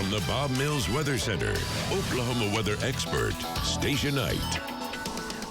From the Bob Mills Weather Center, Oklahoma weather expert Stacia Knight.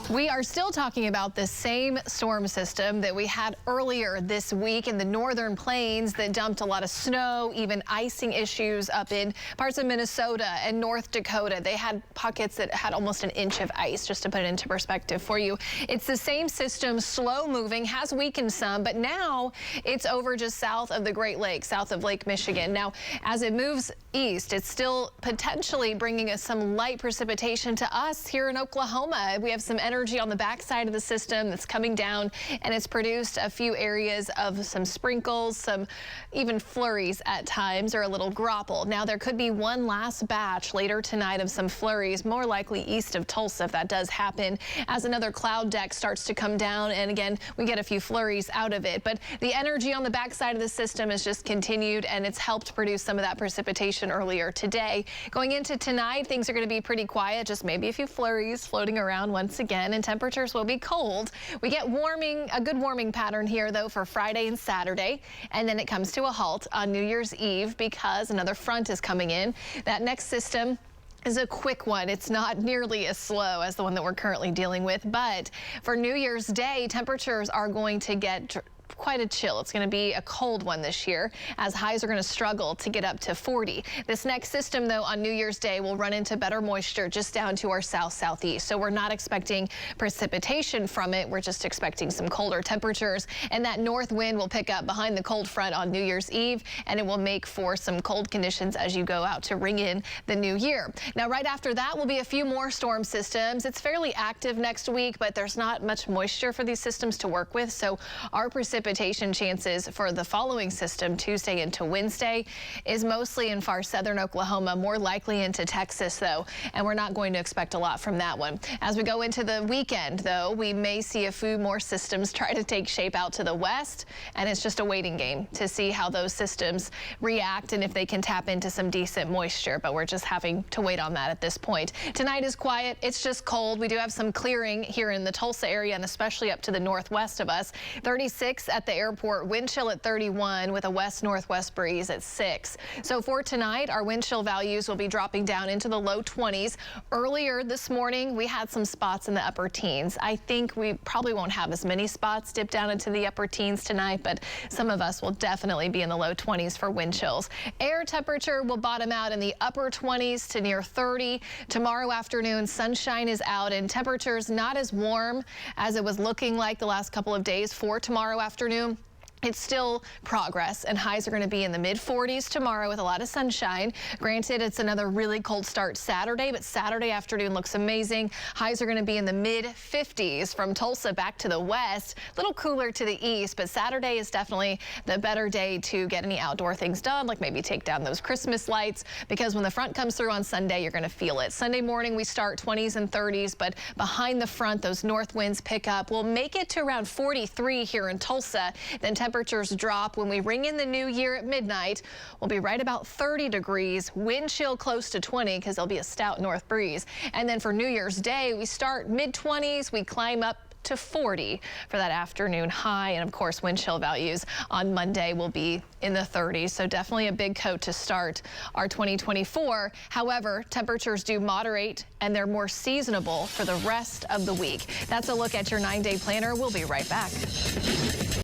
We are still talking about the same storm system that we had earlier this week in the northern plains that dumped a lot of snow, even icing issues up in parts of Minnesota and North Dakota. They had pockets that had almost an inch of ice, just to put it into perspective for you. It's the same system, slow moving, has weakened some, but now it's over just south of the Great Lakes, south of Lake Michigan. Now, as it moves east, it's still potentially bringing us some light precipitation to us here in Oklahoma. We have some energy on the backside of the system that's coming down, and it's produced a few areas of some sprinkles, some even flurries at times, or a little grapple. Now, there could be one last batch later tonight of some flurries, more likely east of Tulsa if that does happen, as another cloud deck starts to come down, and again, we get a few flurries out of it. But the energy on the backside of the system has just continued, and it's helped produce some of that precipitation earlier today. Going into tonight, things are going to be pretty quiet, just maybe a few flurries floating around once again, and temperatures will be cold. We get a good warming pattern here, though, for Friday and Saturday, and then it comes to a halt on New Year's Eve because another front is coming in. That next system is a quick one. It's not nearly as slow as the one that we're currently dealing with, but for New Year's Day, temperatures are going to get quite a chill. It's going to be a cold one this year, as highs are going to struggle to get up to 40. This next system, though, on New Year's Day will run into better moisture just down to our south-southeast. So we're not expecting precipitation from it. We're just expecting some colder temperatures, and that north wind will pick up behind the cold front on New Year's Eve, and it will make for some cold conditions as you go out to ring in the new year. Now, right after that will be a few more storm systems. It's fairly active next week, but there's not much moisture for these systems to work with, so our precipitation chances for the following system, Tuesday into Wednesday, is mostly in far southern Oklahoma, more likely into Texas, though, and we're not going to expect a lot from that one. As we go into the weekend, though, we may see a few more systems try to take shape out to the west, and it's just a waiting game to see how those systems react and if they can tap into some decent moisture, but we're just having to wait on that at this point. Tonight is quiet. It's just cold. We do have some clearing here in the Tulsa area and especially up to the northwest of us. 36 at the airport, wind chill at 31 with a west-northwest breeze at 6. So for tonight, our wind chill values will be dropping down into the low 20s. Earlier this morning, we had some spots in the upper teens. I think we probably won't have as many spots dip down into the upper teens tonight, but some of us will definitely be in the low 20s for wind chills. Air temperature will bottom out in the upper 20s to near 30. Tomorrow afternoon, sunshine is out and temperatures not as warm as it was looking like the last couple of days for tomorrow afternoon. It's still progress, and highs are going to be in the mid-40s tomorrow with a lot of sunshine. Granted, it's another really cold start Saturday, but Saturday afternoon looks amazing. Highs are going to be in the mid-50s from Tulsa back to the west. A little cooler to the east, but Saturday is definitely the better day to get any outdoor things done, like maybe take down those Christmas lights, because when the front comes through on Sunday, you're going to feel it. Sunday morning, we start 20s and 30s, but behind the front, those north winds pick up. We'll make it to around 43 here in Tulsa. Then temperatures drop when we ring in the new year at midnight. We'll be right about 30 degrees, wind chill close to 20 because there'll be a stout north breeze. And then for New Year's Day, we start mid-20s, we climb up to 40 for that afternoon high. And of course, wind chill values on Monday will be in the 30s. So definitely a big coat to start our 2024. However, temperatures do moderate and they're more seasonable for the rest of the week. That's a look at your 9-day planner. We'll be right back.